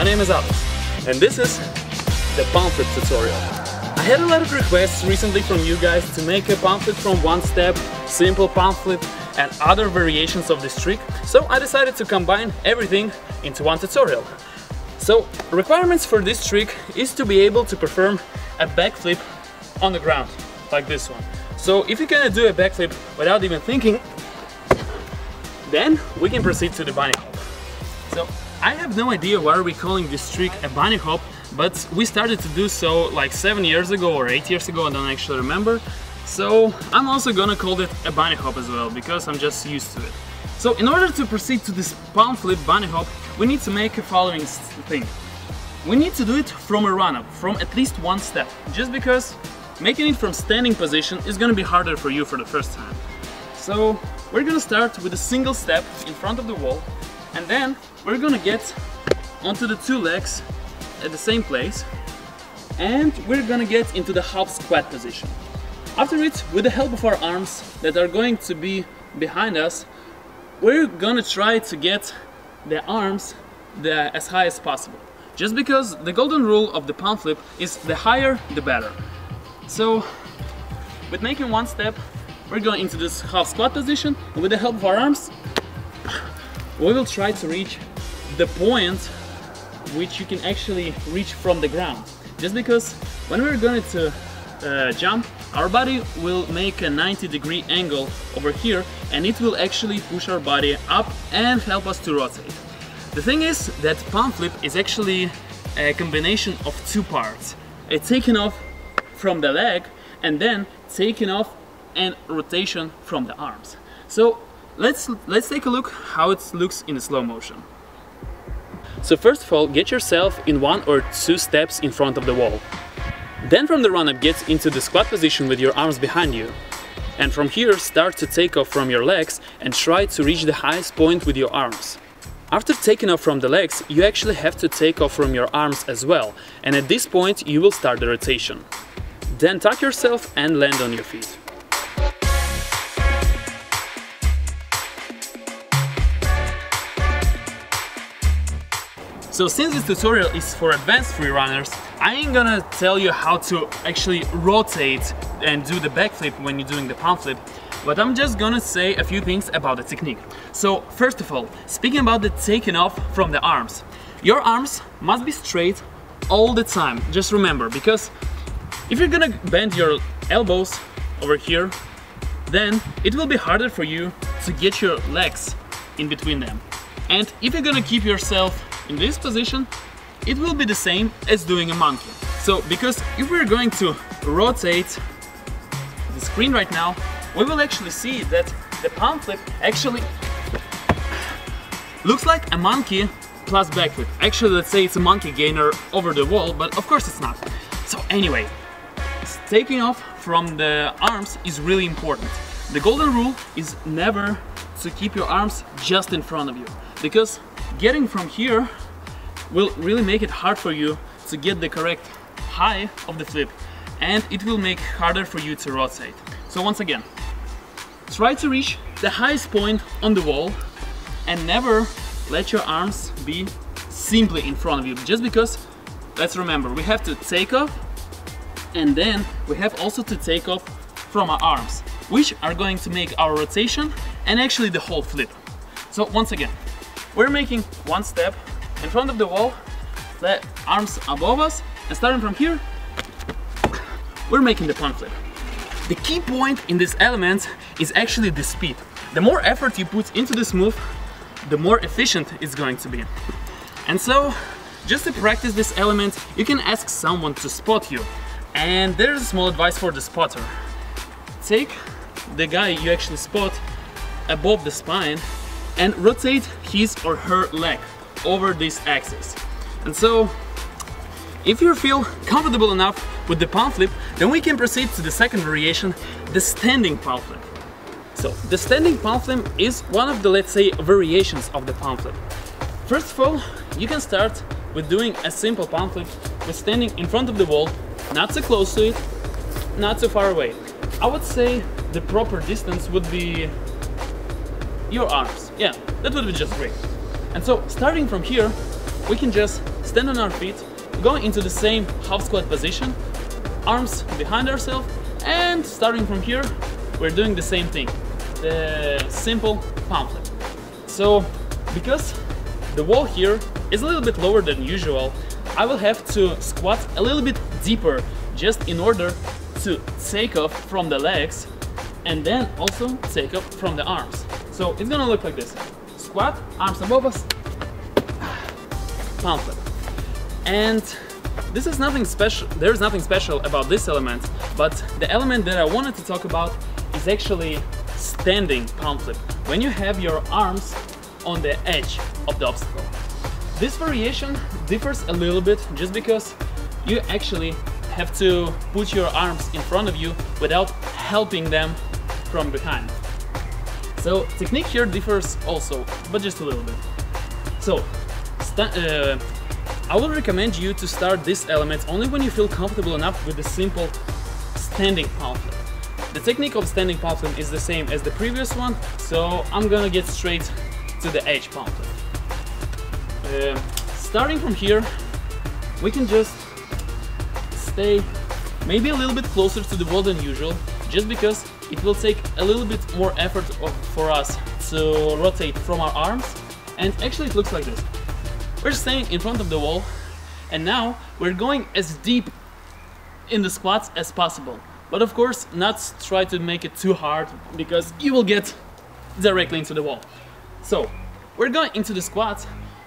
my name is Alex, and this is the palm flip tutorial. I had a lot of requests recently from you guys to make a palm flip from one step, simple palm flip, and other variations of this trick, so I decided to combine everything into one tutorial. So, requirements for this trick is to be able to perform a backflip on the ground, like this one. So if you're gonna do a backflip without even thinking, then we can proceed to the bunny hop. So I have no idea why are we calling this trick a bunny hop, but we started to do so like 7 years ago or 8 years ago, I don't actually remember. So I'm also gonna call it a bunny hop as well, because I'm just used to it. So in order to proceed to this palm flip bunny hop, we need to make a following thing. We need to do it from a run up, from at least one step, just because making it from standing position is gonna be harder for you for the first time. So we're gonna start with a single step in front of the wall, and then we're gonna get onto the two legs at the same place, and we're gonna get into the half squat position. After it, with the help of our arms that are going to be behind us, we're gonna try to get the arms as high as possible. Just because the golden rule of the palm flip is the higher the better. So with making one step, we're going into this half squat position, and with the help of our arms, we will try to reach the point which you can actually reach from the ground. Just because when we're going to jump, our body will make a 90-degree angle over here, and it will actually push our body up and help us to rotate. The thing is that palm flip is actually a combination of two parts. It's taking off from the leg and then taking off and rotation from the arms. So let's take a look how it looks in slow motion. So first of all, get yourself in one or two steps in front of the wall. Then from the run-up, get into the squat position with your arms behind you. And from here, start to take off from your legs and try to reach the highest point with your arms. After taking off from the legs, you actually have to take off from your arms as well. And at this point, you will start the rotation. Then tuck yourself and land on your feet. So since this tutorial is for advanced free runners, I ain't gonna tell you how to actually rotate and do the backflip when you're doing the palm flip, but I'm just gonna say a few things about the technique. So first of all, speaking about the taking off from the arms, your arms must be straight all the time. Just remember, because if you're gonna bend your elbows over here, then it will be harder for you to get your legs in between them. And if you're gonna keep yourself in this position, it will be the same as doing a monkey. So, because if we're going to rotate the screen right now, we will actually see that the palm flip actually looks like a monkey plus backflip. Actually, let's say it's a monkey gainer over the wall, but of course it's not. So anyway, taking off from the arms is really important. The golden rule is never to keep your arms just in front of you, because getting from here will really make it hard for you to get the correct high of the flip, and it will make harder for you to rotate. So once again, try to reach the highest point on the wall and never let your arms be simply in front of you, just because, let's remember, we have to take off and then we have also to take off from our arms, which are going to make our rotation and actually the whole flip. So once again, we're making one step in front of the wall, the arms above us, and starting from here, we're making the palm flip. The key point in this element is actually the speed. The more effort you put into this move, the more efficient it's going to be. And so, just to practice this element, you can ask someone to spot you. And there's a small advice for the spotter. Take the guy you actually spot above the spine and rotate his or her leg over this axis. And so, if you feel comfortable enough with the palm flip, then we can proceed to the second variation, the standing palm flip. So, the standing palm flip is one of the, let's say, variations of the palm flip. First of all, you can start with doing a simple palm flip with standing in front of the wall, not too close to it, not too far away. I would say the proper distance would be your arms. Yeah, that would be just great. And so, starting from here, we can just stand on our feet, go into the same half squat position, arms behind ourselves, and starting from here, we're doing the same thing, the simple palm flip. So, because the wall here is a little bit lower than usual, I will have to squat a little bit deeper just in order to take off from the legs and then also take off from the arms. So it's gonna look like this. Squat, arms above us, palm flip. And this is nothing special, there's nothing special about this element, but the element that I wanted to talk about is actually standing palm flip, when you have your arms on the edge of the obstacle. This variation differs a little bit just because you actually have to put your arms in front of you without helping them from behind. So technique here differs also, but just a little bit. So I would recommend you to start this element only when you feel comfortable enough with the simple standing palm flip. The technique of standing palm flip is the same as the previous one, so I'm gonna get straight to the edge palm flip. Starting from here, we can just stay maybe a little bit closer to the wall than usual, just because it will take a little bit more effort for us to rotate from our arms. And actually it looks like this. We're staying in front of the wall, and now we're going as deep in the squats as possible. But of course, not try to make it too hard, because you will get directly into the wall. So we're going into the squats,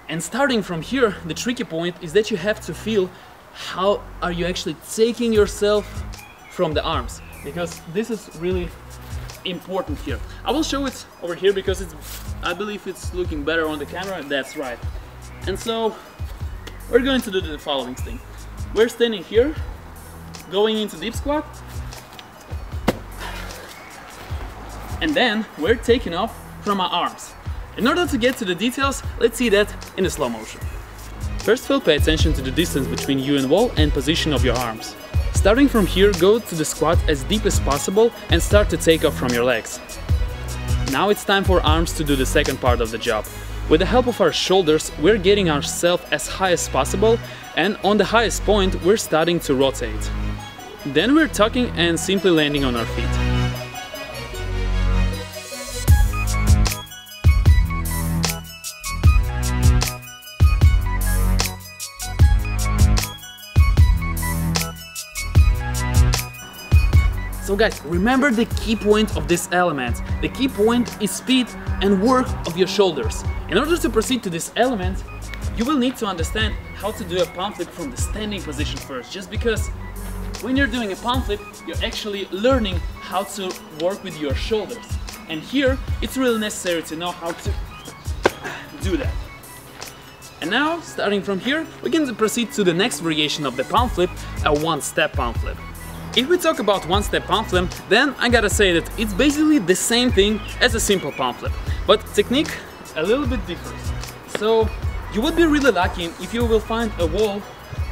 and starting from here, the tricky point is that you have to feel how are you actually taking yourself from the arms, because this is really important here. I will show it over here because I believe it's looking better on the camera. That's right. And so we're going to do the following thing. We're standing here, going into deep squat, and then we're taking off from our arms. In order to get to the details, let's see that in a slow motion. First of all, pay attention to the distance between you and wall and position of your arms. Starting from here, go to the squat as deep as possible and start to take off from your legs. Now it's time for arms to do the second part of the job. With the help of our shoulders, we're getting ourselves as high as possible, and on the highest point, we're starting to rotate. Then we're tucking and simply landing on our feet. So guys, remember the key point of this element. The key point is speed and work of your shoulders. In order to proceed to this element, you will need to understand how to do a palm flip from the standing position first, just because when you're doing a palm flip, you're actually learning how to work with your shoulders. And here, it's really necessary to know how to do that. And now, starting from here, we can proceed to the next variation of the palm flip, a one-step palm flip. If we talk about one-step palm flip, then I gotta say that it's basically the same thing as a simple palm flip, but technique a little bit differs. So you would be really lucky if you will find a wall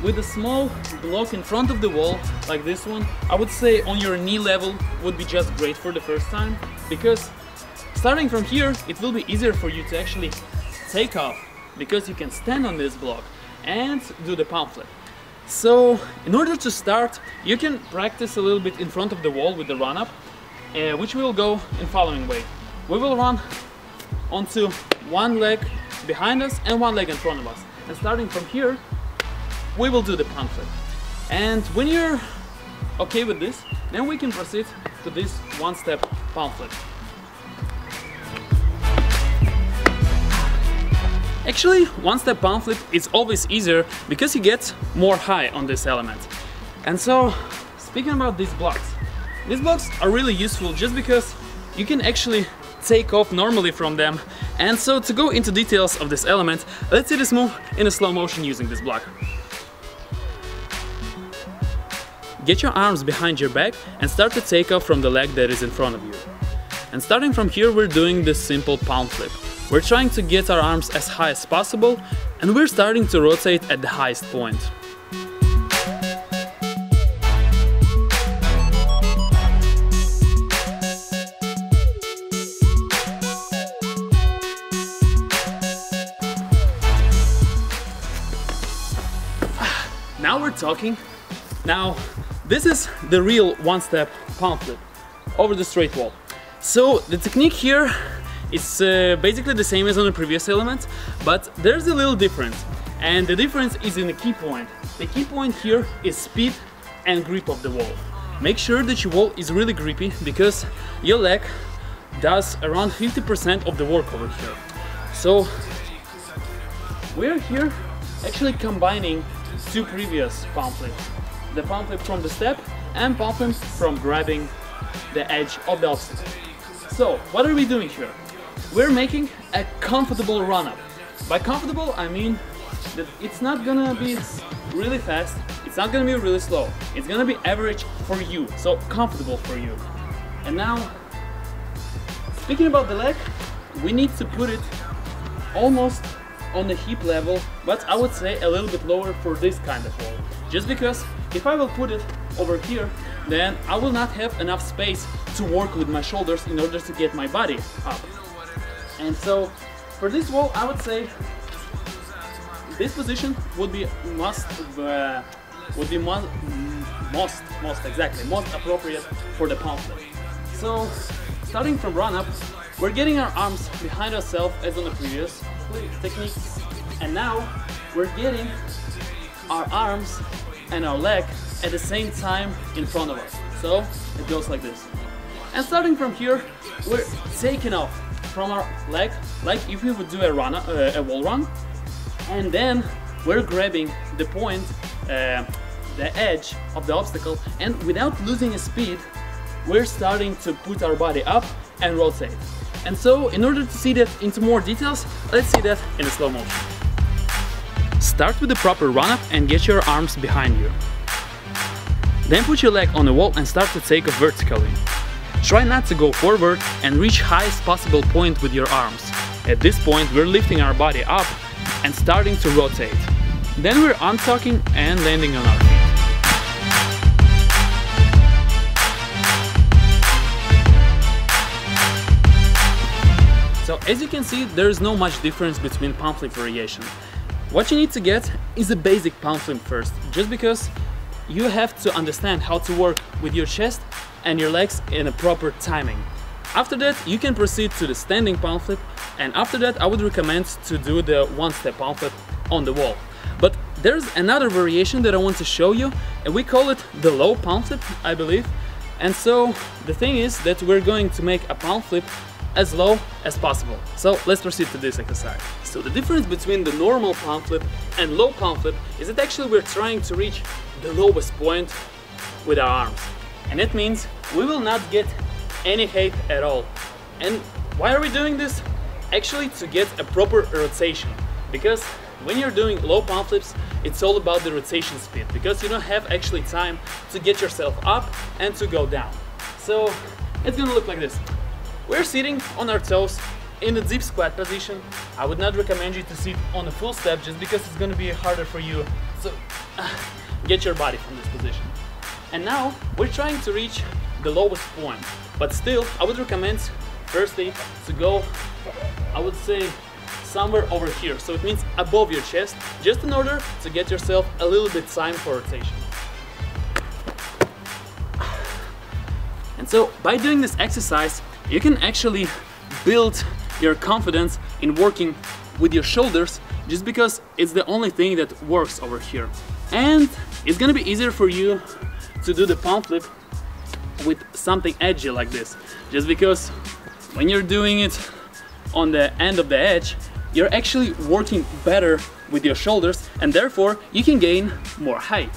with a small block in front of the wall, like this one. I would say on your knee level would be just great for the first time, because starting from here, it will be easier for you to actually take off, because you can stand on this block and do the palm flip. So in order to start, you can practice a little bit in front of the wall with the run-up, which will go in following way. We will run onto one leg behind us and one leg in front of us. And starting from here, we will do the palm flip. And when you're okay with this, then we can proceed to this one-step palm flip. Actually, one-step palm flip is always easier because you get more high on this element. And so, speaking about these blocks are really useful just because you can actually take off normally from them. And so, to go into details of this element, let's see this move in a slow motion using this block. Get your arms behind your back and start to take off from the leg that is in front of you. And starting from here, we're doing this simple palm flip. We're trying to get our arms as high as possible, and we're starting to rotate at the highest point. now we're talking. Now, this is the real one-step palm flip over the straight wall. So the technique here is basically the same as on the previous element, but there's a little difference. And the difference is in the key point. The key point here is speed and grip of the wall. Make sure that your wall is really grippy, because your leg does around 50% of the work over here. So we're here actually combining two previous palm flips. The palm flip from the step and palm flip from grabbing the edge of the obstacle. So what are we doing here? We're making a comfortable run-up. By comfortable, I mean that it's not gonna be really fast, it's not gonna be really slow, it's gonna be average for you, so comfortable for you. And now, speaking about the leg, we need to put it almost on the hip level, but I would say a little bit lower for this kind of wall. Just because if I will put it over here, then I will not have enough space to work with my shoulders in order to get my body up. And so for this wall, I would say this position would be most appropriate for the palm flip. So starting from run up, we're getting our arms behind ourselves as on the previous technique, and now we're getting our arms and our leg at the same time in front of us. So it goes like this. And starting from here, we're taking off from our leg like if we would do a wall run, and then we're grabbing the point, the edge of the obstacle, and without losing speed, we're starting to put our body up and rotate. And so in order to see that into more details, let's see that in a slow motion. Start with the proper run-up and get your arms behind you. Then put your leg on the wall and start to take off vertically. Try not to go forward and reach highest possible point with your arms. At this point, we're lifting our body up and starting to rotate. Then we're untucking and landing on our feet. So as you can see, there is no much difference between palm flip variation. What you need to get is a basic palm flip first, just because you have to understand how to work with your chest and your legs in a proper timing. After that, you can proceed to the standing palm flip, and after that I would recommend to do the one-step palm flip on the wall. But there's another variation that I want to show you, and we call it the low palm flip, I believe. And so the thing is that we're going to make a palm flip as low as possible. So let's proceed to this exercise. So the difference between the normal palm flip and low palm flip is that actually we're trying to reach the lowest point with our arms. And that means we will not get any height at all. And why are we doing this? Actually to get a proper rotation. Because when you're doing low palm flips, it's all about the rotation speed, because you don't have actually time to get yourself up and to go down. So it's gonna look like this. We're sitting on our toes in the deep squat position. I would not recommend you to sit on a full step just because it's going to be harder for you. So get your body from this position. And now we're trying to reach the lowest point. But still, I would recommend firstly to go, I would say, somewhere over here. So it means above your chest, just in order to get yourself a little bit time for rotation. And so by doing this exercise, you can actually build your confidence in working with your shoulders, just because it's the only thing that works over here. And it's gonna be easier for you to do the palm flip with something edgy like this, just because when you're doing it on the end of the edge, you're actually working better with your shoulders, and therefore you can gain more height.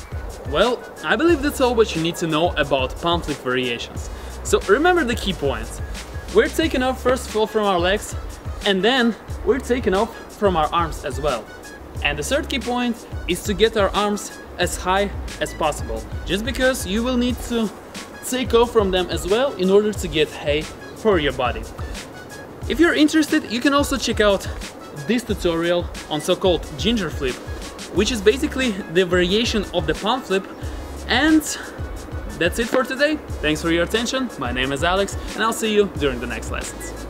Well, I believe that's all what you need to know about palm flip variations. So remember the key points. We're taking off first of all from our legs, and then we're taking off from our arms as well. And the third key point is to get our arms as high as possible, just because you will need to take off from them as well in order to get height for your body. If you're interested, you can also check out this tutorial on so-called ginger flip, which is basically the variation of the palm flip. And that's it for today. Thanks for your attention. My name is Alex, and I'll see you during the next lessons.